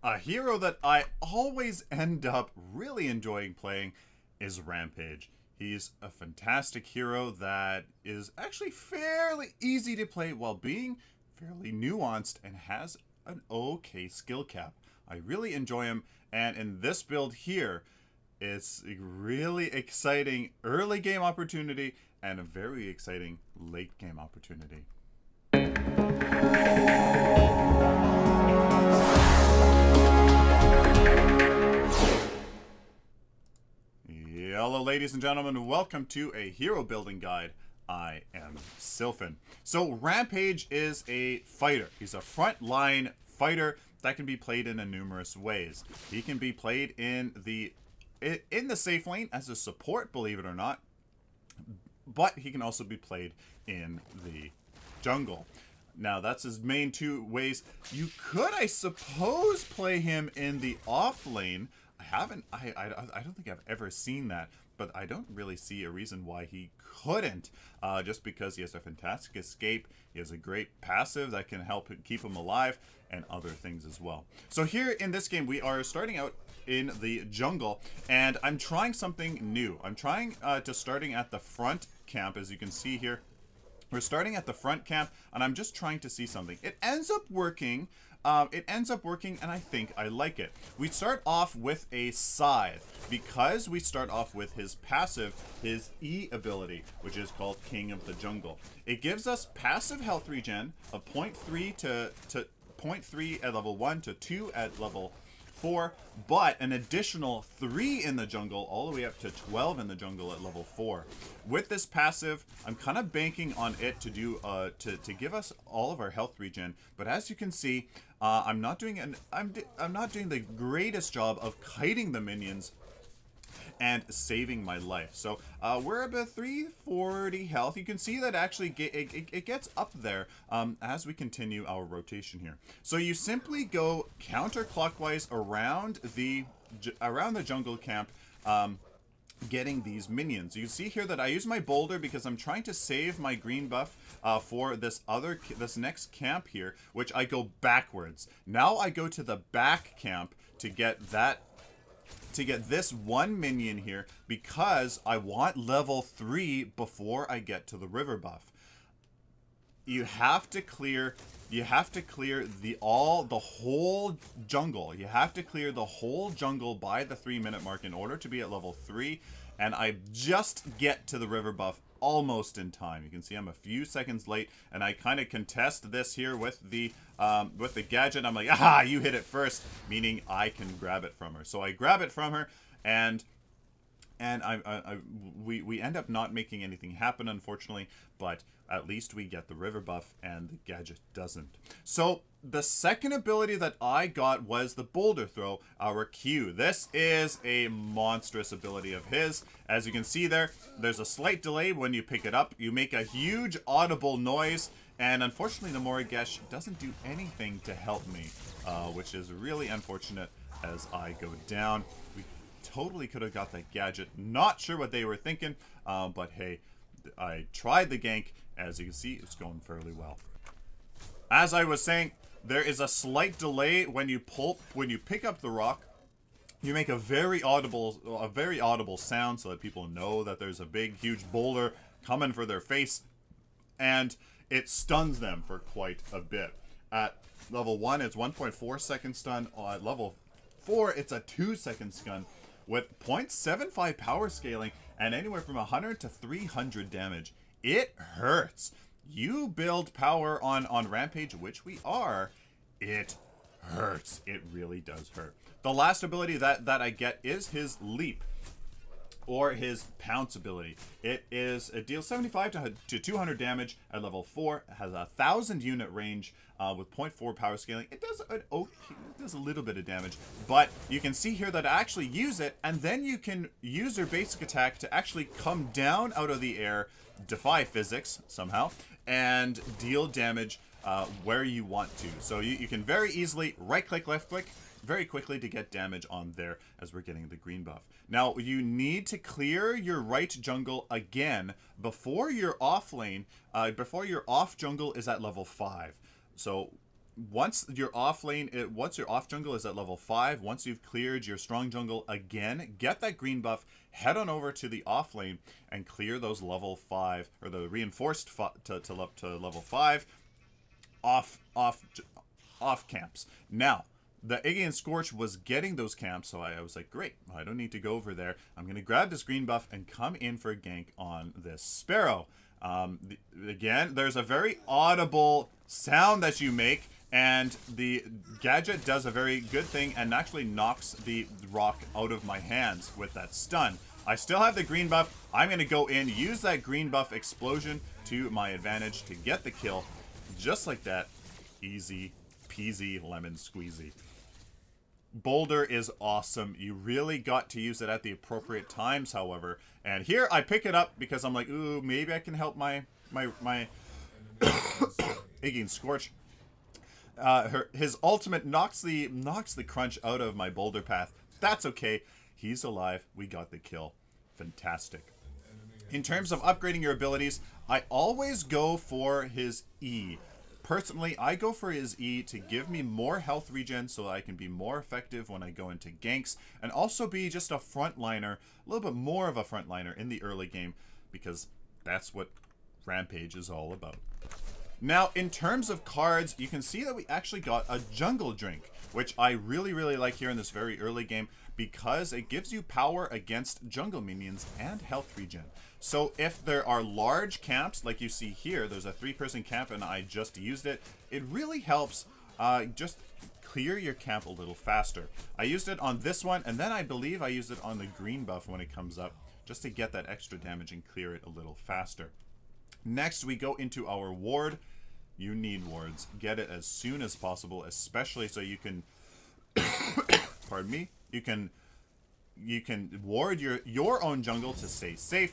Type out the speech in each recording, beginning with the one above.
A hero that I always end up really enjoying playing is Rampage. He's a fantastic hero that is actually fairly easy to play while being fairly nuanced and has an okay skill cap. I really enjoy him, and in this build here, it's a really exciting early game opportunity and a very exciting late game opportunity. Hello ladies and gentlemen, welcome to a hero building guide. I am Sylphin. So Rampage is a fighter. He's a frontline fighter that can be played in numerous ways. He can be played in the safe lane as a support, believe it or not, but he can also be played in the jungle. Now that's his main two ways. You could, I suppose, play him in the off lane. I don't think I've ever seen that, but I don't really see a reason why he couldn't, just because he has a fantastic escape, he has a great passive that can help keep him alive, and other things as well. So here in this game, we are starting out in the jungle, and I'm trying something new. I'm trying starting at the front camp, as you can see here. We're starting at the front camp, and I'm just trying to see something. It ends up working. And I think I like it. We start off with a scythe because we start off with his passive, his E ability, which is called King of the Jungle. It gives us passive health regen of 0.3 to 0.3 at level 1 to 2 at level 4, but an additional 3 in the jungle, all the way up to 12 in the jungle at level 4. With this passive, I'm kind of banking on it to do to give us all of our health regen. But as you can see, I'm not doing the greatest job of kiting the minions and saving my life. So we're about 340 health. You can see that actually it gets up there as we continue our rotation here. So you simply go counterclockwise around the jungle camp, getting these minions. You can see here that I use my boulder because I'm trying to save my green buff for this next camp here, which I go backwards. Now I go to the back camp to get this one minion here because I want level 3 before I get to the river buff. You have to clear the whole jungle. You have to clear the whole jungle by the 3-minute mark in order to be at level 3, and I just get to the river buff almost in time. You can see I'm a few seconds late, and I kind of contest this here with the gadget. I'm like, ah, you hit it first, meaning I can grab it from her. So I grab it from her, and we end up not making anything happen, unfortunately, but at least we get the river buff and the gadget doesn't. So the second ability that I got was the boulder throw, our Q. This is a monstrous ability of his. As you can see there's a slight delay when you pick it up. You make a huge audible noise, and unfortunately the Morigesh doesn't do anything to help me, which is really unfortunate as I go down. We totally could have got that gadget. Not sure what they were thinking, but hey, I tried the gank. As you can see, it's going fairly well. As I was saying, there is a slight delay when you pick up the rock. You make a very audible sound so that people know that there's a big, huge boulder coming for their face, and it stuns them for quite a bit. At level 1, it's 1.4 second stun. At level 4, it's a 2-second stun with 0.75 power scaling and anywhere from 100 to 300 damage. It hurts. You build power on Rampage, which we are, it hurts. It really does hurt. The last ability that I get is his leap, or his pounce ability. It deals 75 to 200 damage at level 4. It has 1,000 unit range with 0.4 power scaling. It does a little bit of damage, but you can see here that I actually use it, and then you can use your basic attack to actually come down out of the air, defy physics somehow, and deal damage where you want to. So you can very easily right click, left click, very quickly to get damage on there as we're getting the green buff. Now, you need to clear your right jungle again before your off lane, before your off jungle is at level 5. So once your off lane, once your off jungle is at level 5, once you've cleared your strong jungle again, get that green buff, head on over to the off lane and clear those level 5 or the reinforced to level 5 off camps. Now, the Aegean Scorch was getting those camps, so I was like, great, I don't need to go over there. I'm going to grab this green buff and come in for a gank on this Sparrow. Again, there's a very audible sound that you make, and the gadget does a very good thing and actually knocks the rock out of my hands with that stun. I still have the green buff. I'm going to go in, use that green buff explosion to my advantage to get the kill. Just like that. Easy peasy lemon squeezy. Boulder is awesome. You really got to use it at the appropriate times, however. And here I pick it up because I'm like, ooh, maybe I can help my Aegean Scorch. His ultimate knocks the crunch out of my boulder path. That's okay. He's alive. We got the kill. Fantastic. In terms of upgrading your abilities, I always go for his E. Personally, I go for his E to give me more health regen so that I can be more effective when I go into ganks and also be just a frontliner, a little bit more of a frontliner in the early game, because that's what Rampage is all about. Now, in terms of cards, you can see that we actually got a jungle drink, which I really, really like here in this very early game because it gives you power against jungle minions and health regen. So if there are large camps, like you see here, there's a 3-person camp and I just used it, it really helps just clear your camp a little faster. I used it on this one, and then I believe I used it on the green buff when it comes up, just to get that extra damage and clear it a little faster. Next, we go into our ward. You need wards. Get it as soon as possible, especially so you can, pardon me, you can ward your own jungle to stay safe,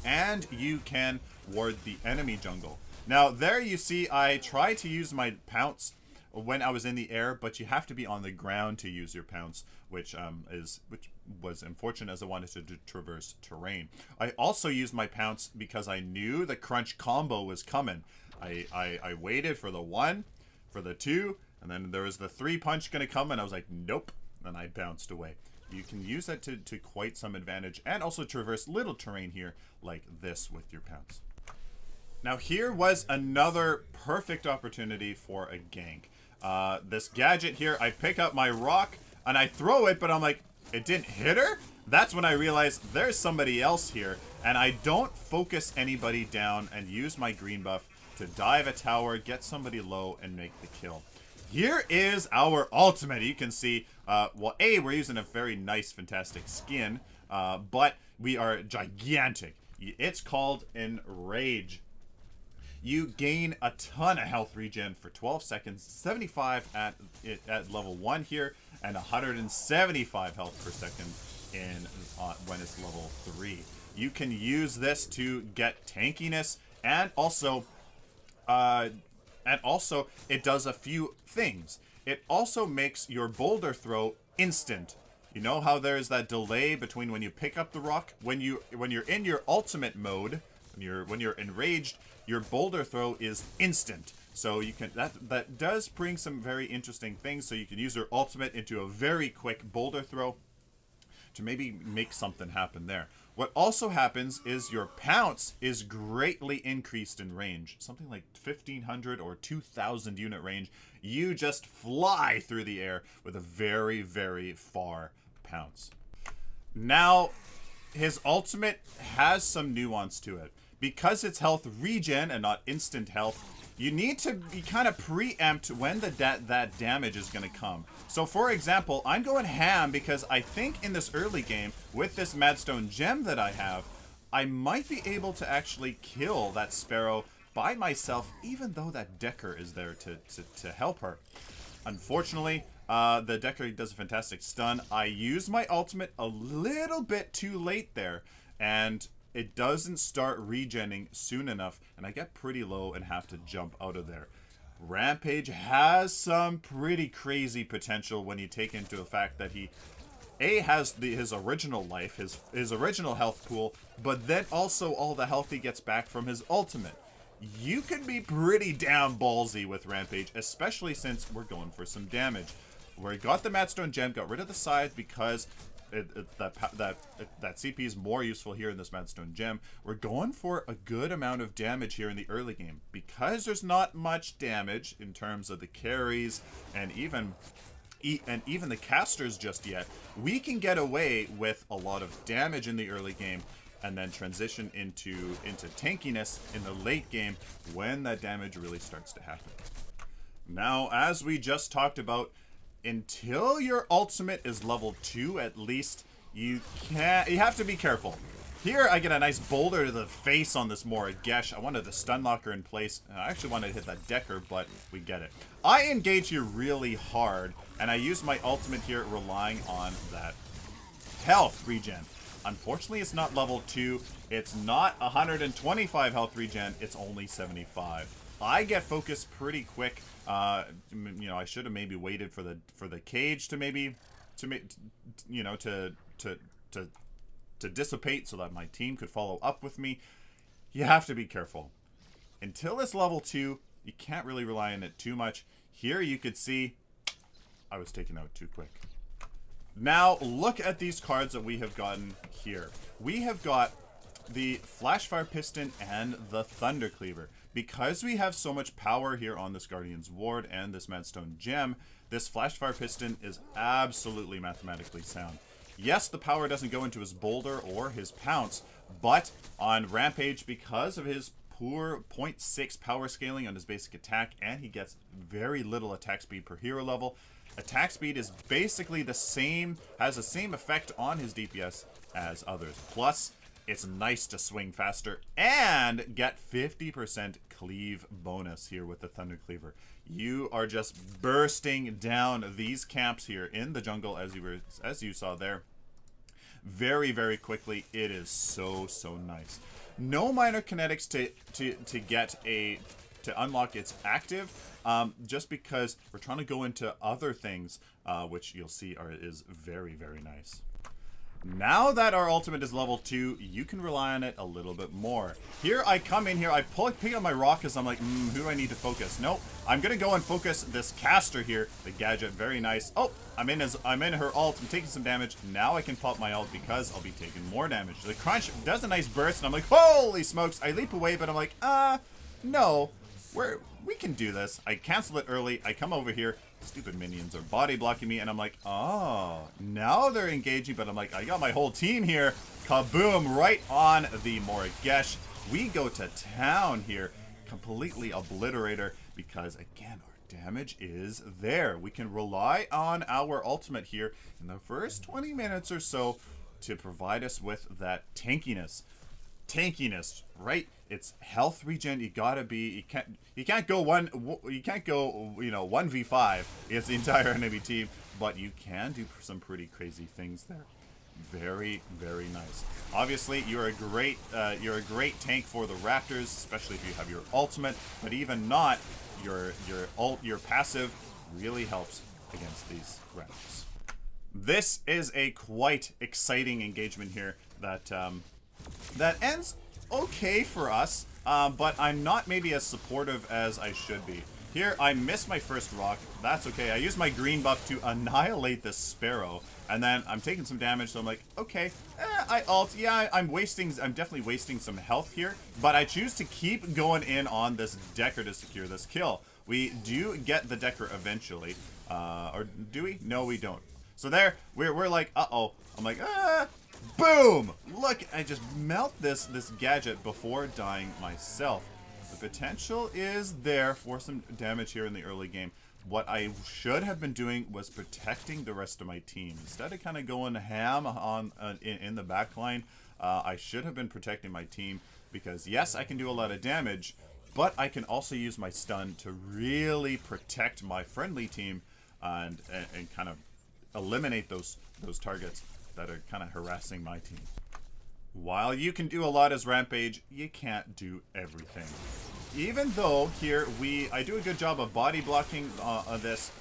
and you can ward the enemy jungle. Now, there you see I try to use my pounce when I was in the air, but you have to be on the ground to use your pounce, which was unfortunate as I wanted to traverse terrain. I also used my pounce because I knew the crunch combo was coming. I waited for the 1, for the 2, and then there was the 3 punch gonna come, and I was like, nope, and I bounced away. You can use that to quite some advantage, and also traverse little terrain here like this with your pounce. Now here was another perfect opportunity for a gank. This gadget here, I pick up my rock and I throw it, but I'm like, it didn't hit her? That's when I realized there's somebody else here, and I don't focus anybody down and use my green buff to dive a tower, get somebody low, and make the kill. Here is our ultimate. You can see, well, we're using a very nice, fantastic skin, but we are gigantic. It's called Enrage. You gain a ton of health regen for 12 seconds, 75 at level 1 here, and 175 health per second when it's level 3. You can use this to get tankiness, and also it does a few things. It also makes your boulder throw instant. You know how there's that delay between when you pick up the rock, when you're in your ultimate mode, when you're enraged, your boulder throw is instant. So you can that does bring some very interesting things. So you can use your ultimate into a very quick boulder throw to maybe make something happen there. What also happens is your pounce is greatly increased in range. Something like 1,500 or 2,000 unit range. You just fly through the air with a very, very far pounce. Now, his ultimate has some nuance to it. Because it's health regen and not instant health, you need to be kind of preempt when that damage is going to come. So for example, I'm going ham because I think in this early game, with this Madstone gem that I have, I might be able to actually kill that Sparrow by myself, even though that Decker is there to help her. Unfortunately, the Decker does a fantastic stun. I use my ultimate a little bit too late there, and it doesn't start regenning soon enough, and I get pretty low and have to jump out of there. Rampage has some pretty crazy potential when you take into the fact that he has his original life, his original health pool, but then also all the health he gets back from his ultimate. you can be pretty damn ballsy with Rampage, especially since we're going for some damage. We got the Madstone Gem, got rid of the scythe because that CP is more useful here in this Madstone Gem. We're going for a good amount of damage here in the early game. Because there's not much damage in terms of the carries and even the casters just yet, we can get away with a lot of damage in the early game and then transition into tankiness in the late game when that damage really starts to happen. Now, as we just talked about, until your ultimate is level 2 at least, you have to be careful. Here I get a nice boulder to the face on this Morigesh. I wanted the stun locker in place. I actually wanted to hit that Decker, but we get it. I engage here really hard, and I use my ultimate here relying on that health regen. Unfortunately, it's not level 2. It's not 125 health regen. It's only 75. I get focused pretty quick. You know, I should have maybe waited for the cage to dissipate so that my team could follow up with me. You have to be careful. Until it's level 2, you can't really rely on it too much. Here you could see I was taken out too quick. Now, look at these cards that we have gotten here. We have got the Flashfire Piston and the Thunder Cleaver. Because we have so much power here on this Guardian's Ward and this Madstone Gem, this Flashfire Piston is absolutely mathematically sound. Yes, the power doesn't go into his Boulder or his Pounce, but on Rampage, because of his poor 0.6 power scaling on his basic attack, and he gets very little attack speed per hero level, attack speed is basically the same, has the same effect on his DPS as others. Plus, it's nice to swing faster and get 50% cleave bonus here with the Thunder Cleaver. You are just bursting down these camps here in the jungle as you saw there. Very, very quickly. It is so nice. No minor kinetics to unlock its active, just because we're trying to go into other things, which you'll see is very, very nice. Now that our ultimate is level 2, you can rely on it a little bit more. Here I come in here, I pick up my rock because I'm like, who do I need to focus? Nope, I'm gonna go and focus this caster here, the gadget. Very nice. Oh, I'm in her ult. I'm taking some damage. Now I can pop my ult because I'll be taking more damage. The crunch does a nice burst, and I'm like, holy smokes! I leap away, but I'm like, no, we can do this. I cancel it early. I come over here. Stupid minions are body blocking me, and I'm like, oh, now they're engaging, but I'm like, I got my whole team here. Kaboom, right on the Morigesh. We go to town here, completely obliterate her, because again, our damage is there. We can rely on our ultimate here in the first 20 minutes or so to provide us with that tankiness. Tankiness, right? It's health regen. You gotta be. You can't go 1v5 against the entire enemy team, but you can do some pretty crazy things there. Very, very nice. Obviously, you're a great tank for the Raptors, especially if you have your ultimate. But even not, your passive really helps against these Raptors. This is a quite exciting engagement here that ends okay for us, but I'm not maybe as supportive as I should be. Here, I missed my first rock. That's okay. I used my green buff to annihilate this Sparrow, and then I'm taking some damage, so I'm like, okay, I ult. Yeah, I'm definitely wasting some health here, but I choose to keep going in on this Decker to secure this kill. We do get the Decker eventually, or do we? No, we don't. So there, we're like, uh-oh. I'm like, boom! Look, I just melt this gadget before dying myself. The potential is there for some damage here in the early game. What I should have been doing was protecting the rest of my team. Instead of kind of going ham on in the back line, I should have been protecting my team, because yes, I can do a lot of damage, but I can also use my stun to really protect my friendly team and kind of eliminate those targets that are kind of harassing my team. While you can do a lot as Rampage, you can't do everything. Even though here I do a good job of body blocking this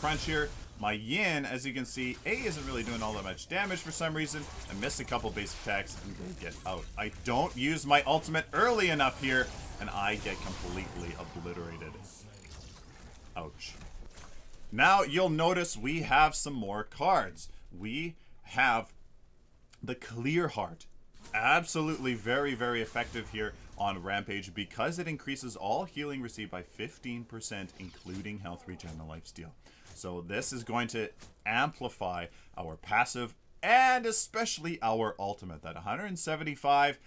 crunch here, My Yin, as you can see, A, isn't really doing all that much damage for some reason. I missed a couple basic attacks and they get out. I don't use my ultimate early enough here, and I get completely obliterated. Ouch. Now, you'll notice we have some more cards. We have the Clear Heart. Absolutely very, very effective here on Rampage because it increases all healing received by 15%, including health regen and lifesteal. So this is going to amplify our passive and especially our ultimate. That 175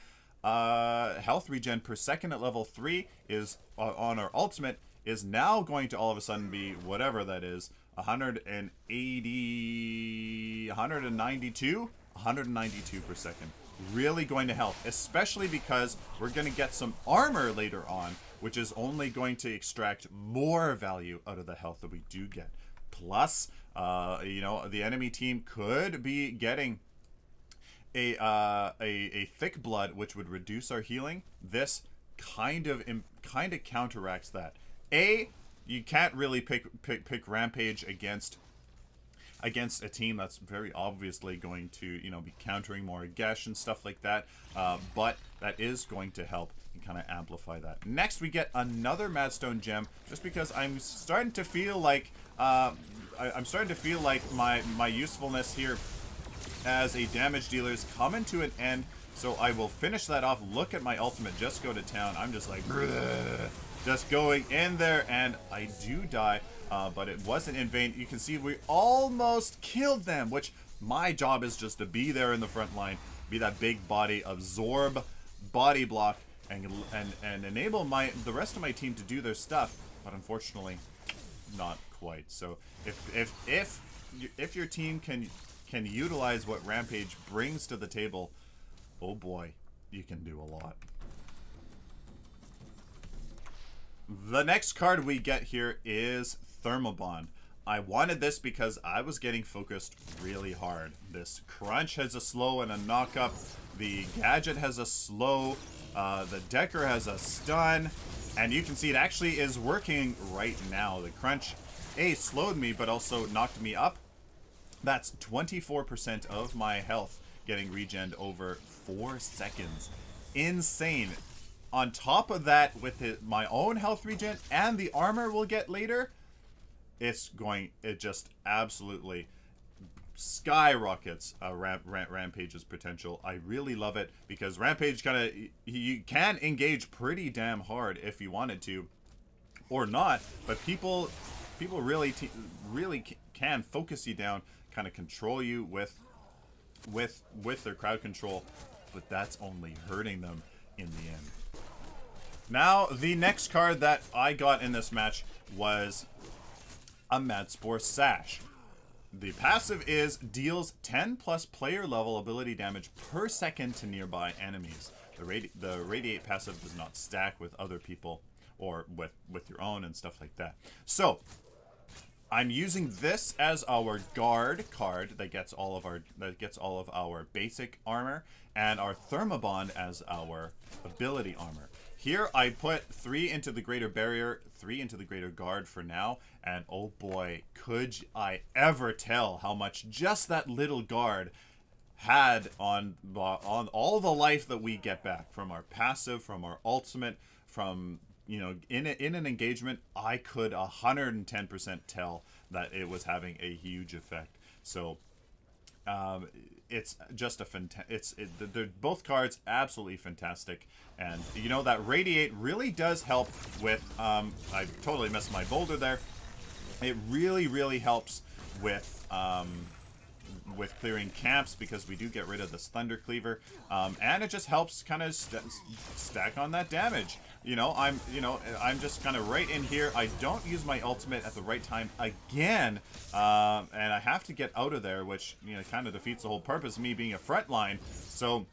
health regen per second at level 3 is on our ultimate is now going to all of a sudden be whatever that is, 192 per second. Really going to help, especially because we're going to get some armor later on, which is only going to extract more value out of the health that we do get. Plus, you know, the enemy team could be getting a thick blood, which would reduce our healing. This kind of counteracts that. You can't really pick Rampage against a team that's very obviously going to, you know, be countering more Gesh and stuff like that. But that is going to help and kind of amplify that. Next, we get another Madstone Gem, just because I'm starting to feel like my usefulness here as a damage dealer is coming to an end. So I will finish that off. Look at my ultimate just go to town. I'm just like, just going in there, and I do die. But it wasn't in vain. You can see we almost killed them, which my job is just to be there in the front line, be that big body, absorb body block, and enable the rest of my team to do their stuff. But unfortunately, not quite. So if your team can utilize what Rampage brings to the table, oh boy, you can do a lot. The next card we get here is Thermobond. I wanted this because I was getting focused really hard. This Crunch has a slow and a knock-up. The Gadget has a slow. The Decker has a stun. And you can see it actually is working right now. The Crunch, slowed me, but also knocked me up. That's 24% of my health getting regened over 4 seconds. Insane. On top of that, with my own health regen and the armor we'll get later, it just absolutely skyrockets Rampage's potential. I really love it because Rampage you can engage pretty damn hard if you wanted to, or not. But people really can focus you down, kind of control you with their crowd control, but that's only hurting them in the end. Now, the next card that I got in this match was a Madspore Sash. The passive is deals 10 plus player level ability damage per second to nearby enemies. The Radiate passive does not stack with other people or with your own and stuff like that. So, I'm using this as our guard card that gets all of our basic armor, and our Thermobond as our ability armor. Here I put 3 into the Greater Barrier, 3 into the Greater Guard for now, and oh boy, could I ever tell how much just that little guard had on all the life that we get back from our passive, from our ultimate, from, you know, in an engagement. I could 110% tell that it was having a huge effect. So it's just they're both cards absolutely fantastic. And you know, that Radiate really does help with I totally missed my boulder there. It really helps with clearing camps, because we do get rid of this Thunder Cleaver, and it just helps kind of stack on that damage. You know, I'm just kind of right in here. I don't use my ultimate at the right time again, and I have to get out of there, which, you know, kind of defeats the whole purpose of me being a front line. So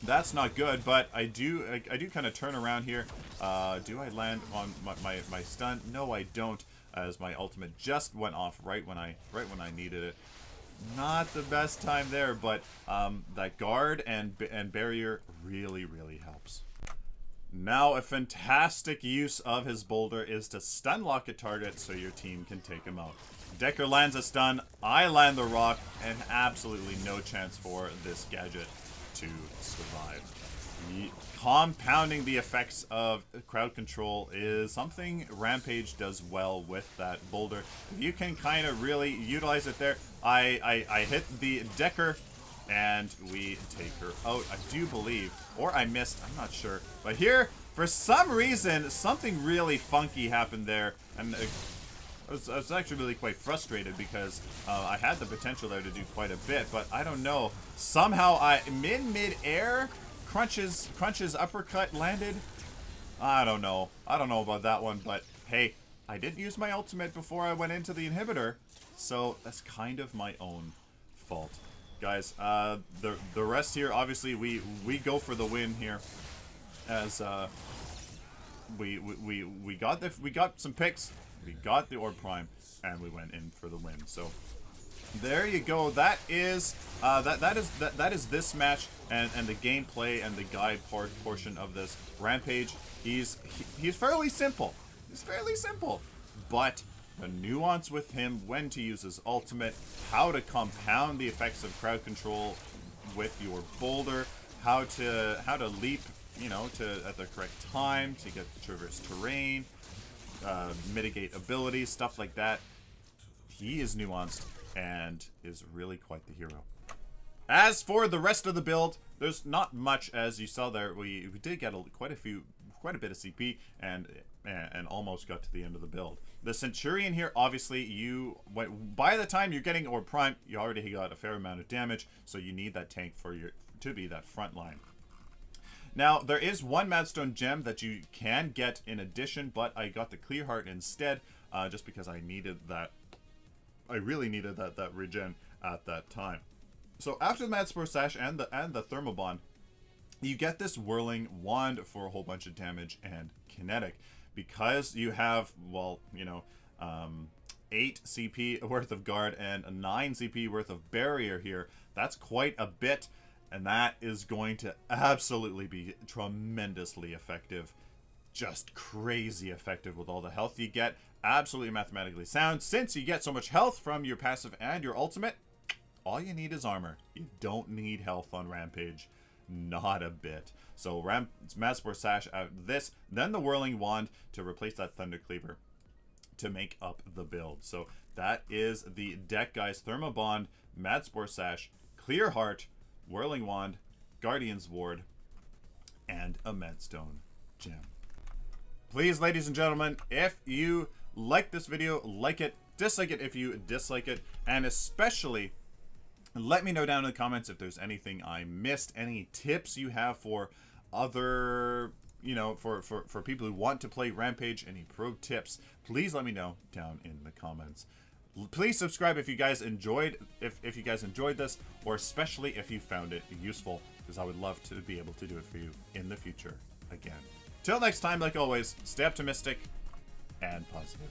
that's not good. But I do kind of turn around here. Do I land on my stun? No, I don't, as my ultimate just went off right when I needed it. Not the best time there, but that guard and barrier really helps. Now, a fantastic use of his boulder is to stun lock a target so your team can take him out. Decker lands a stun, I land the rock, and absolutely no chance for this gadget to survive. Compounding the effects of crowd control is something Rampage does well with that boulder. If you can kind of really utilize it there, I hit the Decker, and we take her out, I do believe. Or I missed, I'm not sure. But here, for some reason, something really funky happened there. And I was actually really quite frustrated because I had the potential there to do quite a bit. But I don't know. Somehow, mid-air, Crunch's uppercut landed. I don't know. I don't know about that one. But hey, I didn't use my ultimate before I went into the inhibitor. So that's kind of my own fault. Guys, the rest here, obviously, we go for the win here, as we got some picks, we got the Orb Prime, and we went in for the win. So there you go. That is that is this match and the gameplay and the guide portion of this. Rampage. He's fairly simple. He's fairly simple, but the nuance with him, when to use his ultimate, how to compound the effects of crowd control with your boulder, how to leap, you know, at the correct time to get traverse terrain, mitigate abilities, stuff like that. He is nuanced and is really quite the hero. As for the rest of the build, there's not much. As you saw there, we did get quite a bit of CP and almost got to the end of the build. The Centurion here, obviously, by the time you're getting Orb Prime, you already got a fair amount of damage, so you need that tank to be that front line. Now, there is one Madstone gem that you can get in addition, but I got the Clear Heart instead, just because I needed that. I really needed that regen at that time. So after the Madspore Sash and the Thermal Bond, you get this Whirling Wand for a whole bunch of damage and kinetic. Because you have, well, you know, 8 CP worth of guard and a 9 CP worth of barrier here, that's quite a bit, and that is going to absolutely be tremendously effective. Just crazy effective with all the health you get. Absolutely mathematically sound. Since you get so much health from your passive and your ultimate, all you need is armor. You don't need health on Rampage. Not a bit. So Madspore Sash out this, then the Whirling Wand to replace that Thunder Cleaver to make up the build. So that is the deck, guys. Thermal Bond, Madspore Sash, Clear Heart, Whirling Wand, Guardian's Ward, and a Madstone Gem. Please, ladies and gentlemen, if you like this video, like it, dislike it if you dislike it, and especially let me know down in the comments if there's anything I missed, any tips you have for other, you know, for people who want to play Rampage, any pro tips, please let me know down in the comments. Please subscribe if you guys enjoyed if you guys enjoyed this, or especially if you found it useful, because I would love to be able to do it for you in the future again. Till next time, like always, stay optimistic and positive.